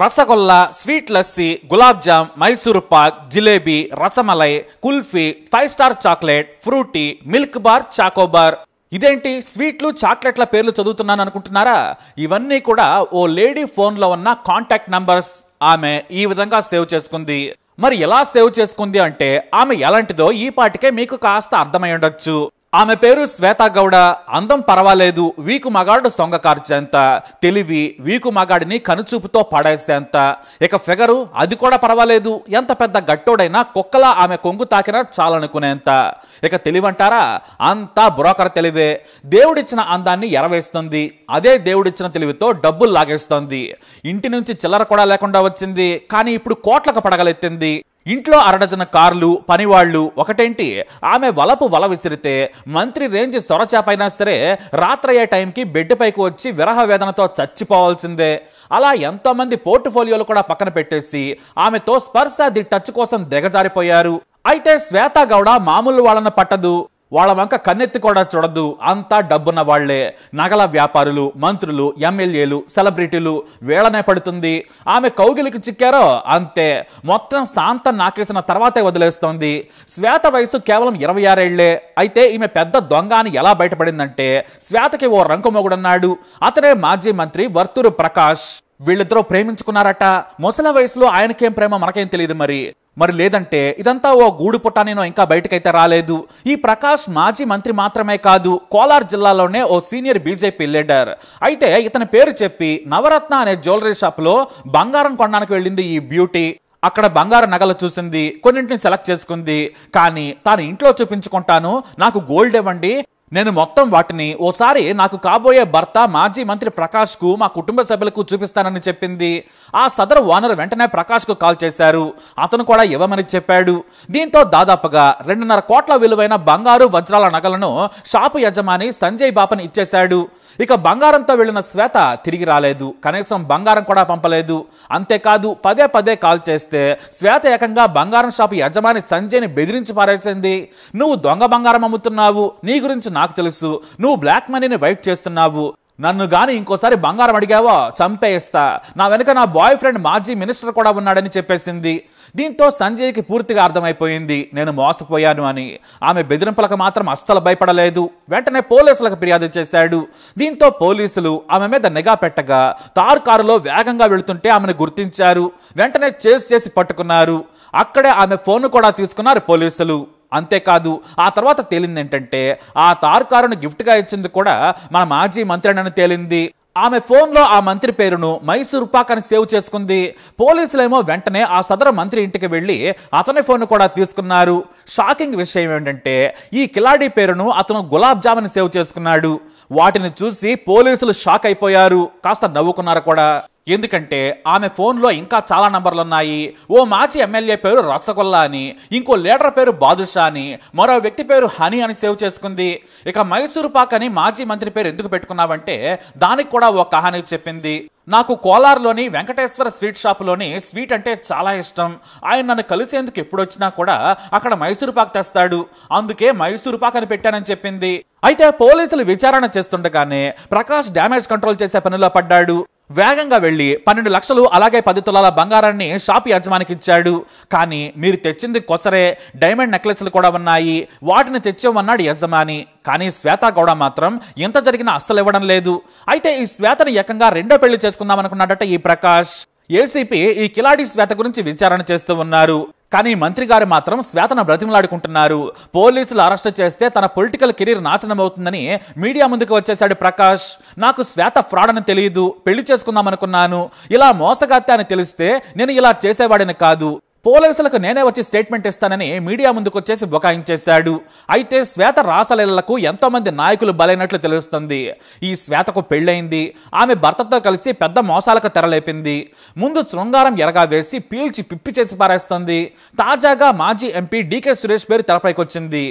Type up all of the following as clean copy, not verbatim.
Rasgulla, sweet lassi, gulab jam, Mysore pak, jalebi, rasmalai, kulfi, 5 star chocolate, Frooti, milk bar, chocobar. ఇదేంటి స్వీట్లు చాక్లెట్ల పేర్లు చదువుతున్నాను అనుకుంటున్నారా? ఇవన్నీ కూడా ఓ లేడీ ఫోన్లో ఉన్న కాంటాక్ట్ నంబర్స్. ఆమె ఈ విధంగా సేవ్ చేసుకుంది. మరి ఎలా సేవ్ చేసుకుంది అంటే ఆమె ఎలాంటిదో ఈ పాటికే మీకు కాస్త అర్థమై ఉండొచ్చు. ఆమె పేరు శ్వేతా గౌడ. అందం పర్వాలేదు, వీకు మగాడు సొంగ కార్చేంత, తెలివి వీకు మగాడిని కనుచూపుతో పడేసేంత, ఇక ఫిగరు అది కూడా పర్వాలేదు, ఎంత పెద్ద గట్టోడైనా కుక్కలా ఆమె కొంగు తాకినా చాలనుకునేంత. ఇక తెలివంటారా, అంతా బ్రోకర్ తెలివే. దేవుడిచ్చిన అందాన్ని ఎరవేస్తుంది, అదే దేవుడిచ్చిన తెలివితో డబ్బులు లాగేస్తోంది. ఇంటి నుంచి చిల్లర కూడా లేకుండా వచ్చింది, కానీ ఇప్పుడు కోట్లకు పడగలెత్తింది. ఇంట్లో అరడజన కార్లు, పనివాళ్లు. ఒకటేంటి, ఆమె వల విసిరితే మంత్రి రేంజ్ సొరచాపైనా సరే రాత్రయ్యే టైంకి బెడ్ పైకి వచ్చి విరహ వేదనతో చచ్చిపోవాల్సిందే. అలా ఎంతో మంది పోర్ట్ఫోలియోలు కూడా పక్కన పెట్టేసి ఆమెతో స్పర్శ ది టచ్ కోసం దిగజారిపోయారు. అయితే శ్వేతా గౌడ మామూలు వాళ్ళని పట్టదు, వాళ్ళ వంక కన్నెత్తి కూడా చూడదు. అంతా డబ్బున్న వాళ్లే, నగల వ్యాపారులు, మంత్రులు, ఎమ్మెల్యేలు, సెలబ్రిటీలు. వేళనే పడుతుంది. ఆమె కౌగిలికి చిక్కారో అంతే, మొత్తం శాంతం నాకేసిన తర్వాతే వదిలేస్తోంది. శ్వేత వయసు కేవలం 26 ఏళ్లే. అయితే ఈమె పెద్ద దొంగ అని ఎలా బయటపడిందంటే, శ్వేతకి ఓ రంకు మొగుడున్నాడు. అతనే మాజీ మంత్రి వర్తూరు ప్రకాష్. వీళ్ళిద్దరూ ప్రేమించుకున్నారట. ముసలి వయసులో ఆయనకేం ప్రేమ మనకేం తెలియదు. మరి లేదంటే ఇదంతా ఓ గూడు పుట్టానేనో ఇంకా బయటకైతే రాలేదు. ఈ ప్రకాష్ మాజీ మంత్రి మాత్రమే కాదు, కోలార్ జిల్లాలోనే ఓ సీనియర్ బీజేపీ లీడర్. అయితే ఇతని పేరు చెప్పి నవరత్న అనే జ్యువెలరీ షాప్ లో బంగారం కొనడానికి వెళ్ళింది ఈ బ్యూటీ. అక్కడ బంగారు నగలు చూసింది, కొన్నింటిని సెలెక్ట్ చేసుకుంది. కానీ తాను ఇంట్లో చూపించుకుంటాను, నాకు గోల్డ్ ఇవ్వండి, నేను మొత్తం వాటిని ఓసారి నాకు కాబోయే భర్త మాజీ మంత్రి ప్రకాష్ కు, మా కుటుంబ సభ్యులకు చూపిస్తానని చెప్పింది. ఆ సదరు ఓనర్ వెంటనే ప్రకాష్ కు కాల్ చేశారు. అతను కూడా ఇవ్వమని చెప్పాడు. దీంతో దాదాపుగా 2.5 కోట్ల విలువైన బంగారు వజ్రాల నగలను షాపు యజమాని సంజయ్ బాపని ఇచ్చేశాడు. ఇక బంగారంతో వెళ్లిన శ్వేత తిరిగి రాలేదు, కనీసం బంగారం కూడా పంపలేదు. అంతేకాదు పదే కాల్ చేస్తే శ్వేత ఏకంగా బంగారం షాపు యజమాని సంజయ్ని బెదిరించి పారేసింది. నువ్వు దొంగ బంగారం అమ్ముతున్నావు, నీ గురించి నాకు తెలుసు, నువ్వు బ్లాక్ మనీని వైట్ చేస్తున్నావు, నన్ను గాని ఇంకోసారి బంగారం అడిగావో చంపేస్తా, నా వెనుక నా బాయ్ ఫ్రెండ్ మాజీ మినిస్టర్ కూడా ఉన్నాడని చెప్పేసింది. దీంతో సంజయ్కి పూర్తిగా అర్థమైపోయింది నేను మోసపోయాను అని. ఆమె బెదిరింపులకు మాత్రం అస్సలు భయపడలేదు. వెంటనే పోలీసులకు ఫిర్యాదు చేశాడు. దీంతో పోలీసులు ఆమె మీద నిఘా పెట్టగా తార్ కారులో వేగంగా వెళుతుంటే ఆమెను గుర్తించారు. వెంటనే చేసి పట్టుకున్నారు. అక్కడే ఆమె ఫోన్ కూడా తీసుకున్నారు పోలీసులు. అంతేకాదు ఆ తర్వాత తేలింది ఏంటంటే, ఆ తార్ కారును గిఫ్ట్ గా ఇచ్చింది కూడా మన మాజీ మంత్రి అని తేలింది. ఆమె ఫోన్లో ఆ మంత్రి పేరును మైసూర్ పాక్ అని సేవ్ చేసుకుంది. పోలీసులేమో వెంటనే ఆ సదరు మంత్రి ఇంటికి వెళ్లి అతని ఫోన్ కూడా తీసుకున్నారు. షాకింగ్ విషయం ఏంటంటే, ఈ కిలాడీ పేరును అతను గులాబ్ జామ్ అని సేవ్ చేసుకున్నాడు. వాటిని చూసి పోలీసులు షాక్ అయిపోయారు, కాస్త నవ్వుకున్నారు కూడా. ఎందుకంటే ఆమె ఫోన్లో ఇంకా చాలా నంబర్లు ఉన్నాయి. ఓ మాజీ ఎమ్మెల్యే పేరు రసగుల్లా అని, ఇంకో లీడర్ పేరు బాదుషా అని, మరో వ్యక్తి పేరు హనీ అని సేవ్ చేసుకుంది. ఇక మైసూర్ పాక్ అని మాజీ మంత్రి పేరు ఎందుకు పెట్టుకున్నావంటే దానికి కూడా ఓ కహానీ చెప్పింది. నాకు కోలార్లోని వెంకటేశ్వర స్వీట్ షాపులోని స్వీట్ అంటే చాలా ఇష్టం. ఆయన నన్ను కలిసేందుకు ఎప్పుడొచ్చినా కూడా అక్కడ మైసూర్ పాక్ తెస్తాడు, అందుకే మైసూర్ పాక్ అని పెట్టానని చెప్పింది. అయితే పోలీసులు విచారణ చేస్తుండగానే ప్రకాష్ డ్యామేజ్ కంట్రోల్ చేసే పనిలో పడ్డాడు. వేగంగా వెళ్లి 12 లక్షలు అలాగే 10 తులాల బంగారాన్ని షాపు యజమానికి ఇచ్చాడు. కానీ మీరు తెచ్చింది కొసరే, డైమండ్ నెక్లెస్లు కూడా ఉన్నాయి, వాటిని తెచ్చామన్నాడు యజమాని. కానీ శ్వేతా గౌడ మాత్రం ఎంత జరిగినా అస్సలు ఇవ్వడం లేదు. అయితే ఈ శ్వేతని ఏకంగా రెండో పెళ్లి చేసుకుందాం అనుకున్నాడట ఈ ప్రకాష్. ఏసీపీ ఈ కిలాడి శ్వేత గురించి విచారణ చేస్తూ ఉన్నారు. కానీ మంత్రి గారు మాత్రం శ్వేతను బ్రతిమలాడుకుంటున్నారు. పోలీసులు అరెస్ట్ చేస్తే తన పొలిటికల్ కెరీర్ నాశనం అవుతుందని మీడియా ముందుకు వచ్చేశాడు ప్రకాష్. నాకు శ్వేత ఫ్రాడ్ అని తెలియదు, పెళ్లి చేసుకుందాం అనుకున్నాను, ఇలా మోసగాత్తే అని తెలిస్తే నేను ఇలా చేసేవాడిని కాదు, పోలీసులకు నేనే వచ్చి స్టేట్మెంట్ ఇస్తానని మీడియా ముందుకు వచ్చేసి బుకాయించేశాడు. అయితే శ్వేత రాసలీలలకు ఎంతో మంది నాయకులు బలైనట్లు తెలుస్తుంది. ఈ శ్వేతకు పెళ్ళైంది, ఆమె భర్తతో కలిసి పెద్ద మోసాలకు తెరలేపింది. ముందు శృంగారం ఎరగా వేసి పీల్చి పిప్పి చేసి పారేస్తుంది. తాజాగా మాజీ ఎంపీ డీకే సురేష్ పేరు తెరపైకి వచ్చింది.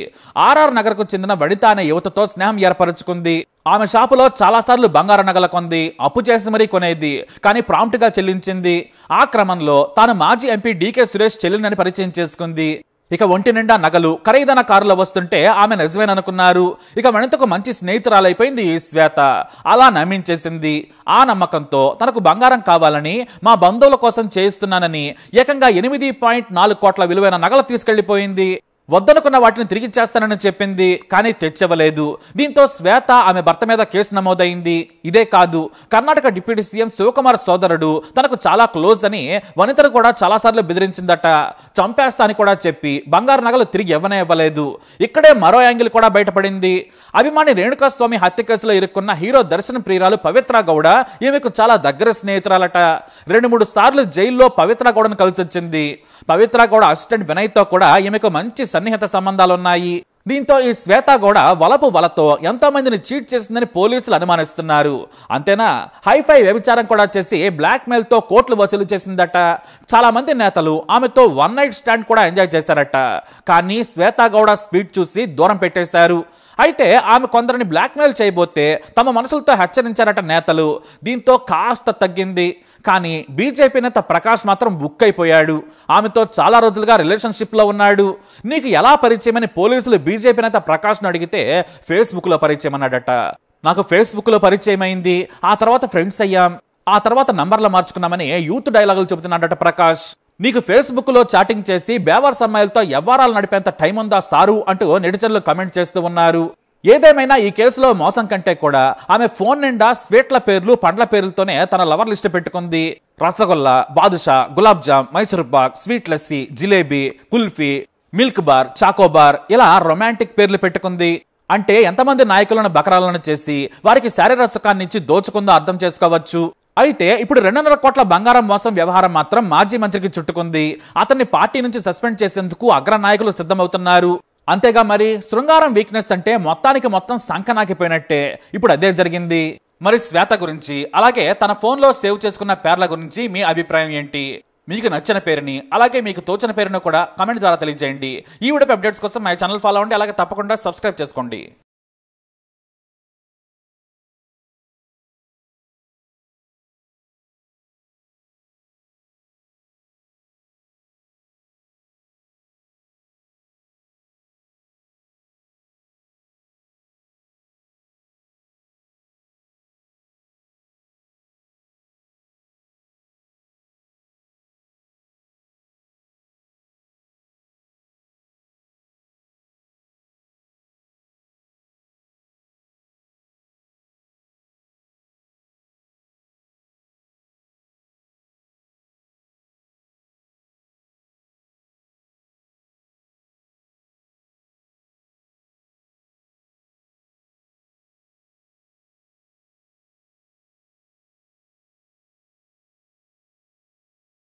ఆర్ఆర్ నగర్ కు చెందిన వనిత అనే యువతతో స్నేహం ఏర్పరచుకుంది. ఆమె షాపులో చాలాసార్లు బంగారు నగల కొంది, అప్పు చేసి మరీ కొనేది, కానీ ప్రాంప్ట్ గా చెల్లించింది. ఆ క్రమంలో తాను మాజీ ఎంపీ డీకే సురేష్ చెల్లినని పరిచయం చేసుకుంది. ఇక ఒంటి నిండా నగలు, ఖరీదైన కారులో వస్తుంటే ఆమె నిజమేననుకున్నారు. ఇక వెంటకు మంచి స్నేహితురాలైపోయింది ఈ శ్వేత. అలా నమ్మించేసింది. ఆ నమ్మకంతో తనకు బంగారం కావాలని, మా బంధువుల కోసం చేయిస్తున్నానని ఏకంగా 8.4 కోట్ల విలువైన నగలు తీసుకెళ్లిపోయింది. వద్దనుకున్న వాటిని తిరిగిచ్చేస్తానని చెప్పింది, కానీ తెచ్చివ్వలేదు. దీంతో శ్వేత ఆమె భర్త మీద కేసు నమోదైంది. ఇదే కాదు, కర్ణాటక డిప్యూటీ సీఎం శివకుమార్ సోదరుడు తనకు చాలా క్లోజ్ అని వనితను కూడా చాలాసార్లు బెదిరించిందట. చంపేస్తా అని కూడా చెప్పి బంగారు నగలు తిరిగి ఇవ్వనే ఇవ్వలేదు. ఇక్కడే మరో యాంగిల్ కూడా బయటపడింది. అభిమాని రేణుకాస్వామి హత్య కేసులో ఇరుక్కున్న హీరో దర్శన్ ప్రియురాలు పవిత్ర గౌడ ఈమెకు చాలా దగ్గర స్నేహితురాలట. 2-3 సార్లు జైల్లో పవిత్ర గౌడను కలిసి వచ్చింది. పవిత్ర గౌడ అసిస్టెంట్ వినయ్తో కూడా ఈమెకు మంచి సన్నిహిత సంబంధాలున్నాయి. దీంతో ఈ శ్వేత గౌడ వలతో ఎంతో మందిని చీట్ చేసిందని పోలీసులు అనుమానిస్తున్నారు. అంతేనా, హైఫై వ్యభిచారం కూడా చేసి బ్లాక్ మెయిల్ తో కోట్లు వసూలు చేసిందట. చాలా మంది నేతలు ఆమెతో 1 నైట్ స్టాండ్ కూడా ఎంజాయ్ చేశారట. కానీ శ్వేత గౌడ స్పీడ్ చూసి దూరం పెట్టేశారు. అయితే ఆమె కొందరిని బ్లాక్మెయిల్ చేయబోతే తమ మనసులతో హెచ్చరించారట నేతలు. దీంతో కాస్త తగ్గింది. కానీ బీజేపీ నేత ప్రకాష్ మాత్రం బుక్ అయిపోయాడు. ఆమెతో చాలా రోజులుగా రిలేషన్షిప్ లో ఉన్నాడు. నీకు ఎలా పరిచయం అని పోలీసులు బీజేపీ నేత ప్రకాష్ను అడిగితే ఫేస్బుక్ లో పరిచయం అన్నాడట. నాకు ఫేస్బుక్ లో పరిచయం అయింది, ఆ తర్వాత ఫ్రెండ్స్ అయ్యాం, ఆ తర్వాత నంబర్లు మార్చుకున్నామని యూత్ డైలాగులు చెబుతున్నాడట ప్రకాష్. నీకు ఫేస్బుక్ లో చాటింగ్ చేసి బేవర్స్ అమ్మాయిలతో వ్యవహారాలు నడిపేంత టైం ఉందా సారు అంటూ నెటిజన్లు కమెంట్ చేస్తూ ఉన్నారు. ఏదేమైనా ఈ కేసులో మోసం కంటే కూడా ఆమె ఫోన్ నిండా స్వీట్ల పేర్లు, పండ్ల పేర్లతోనే తన లవర్ లిస్ట్ పెట్టుకుంది. Rasgulla, badusha, gulab jam, Mysore Pak, sweet lassi, jalebi, kulfi, milk bar, Choco Bar ఇలా రొమాంటిక్ పేర్లు పెట్టుకుంది. అంటే ఎంతమంది నాయకులను బకరాలను చేసి వారికి శారీరక సుఖాన్నిచ్చి దోచుకుందో అర్థం చేసుకోవచ్చు. అయితే ఇప్పుడు 2.5 కోట్ల బంగారం మోసం వ్యవహారం మాత్రం మాజీ మంత్రికి చుట్టుకుంది. అతన్ని పార్టీ నుంచి సస్పెండ్ చేసేందుకు అగ్ర నాయకులు సిద్ధమవుతున్నారు. అంతేగా మరి, శృంగారం వీక్నెస్ అంటే మొత్తానికి మొత్తం సంకనాకిపోయినట్టే. ఇప్పుడు అదే జరిగింది. మరి శ్వేత గురించి, అలాగే తన ఫోన్లో సేవ్ చేసుకున్న పేర్ల గురించి మీ అభిప్రాయం ఏంటి? మీకు నచ్చిన పేరుని, అలాగే మీకు తోచిన పేరును కూడా కామెంట్ ద్వారా తెలియజేయండి. ఈ వీడియో అప్డేట్స్ కోసం మా ఛానల్ ఫాలో అవ్వండి, అలాగే తప్పకుండా సబ్స్క్రైబ్ చేసుకోండి.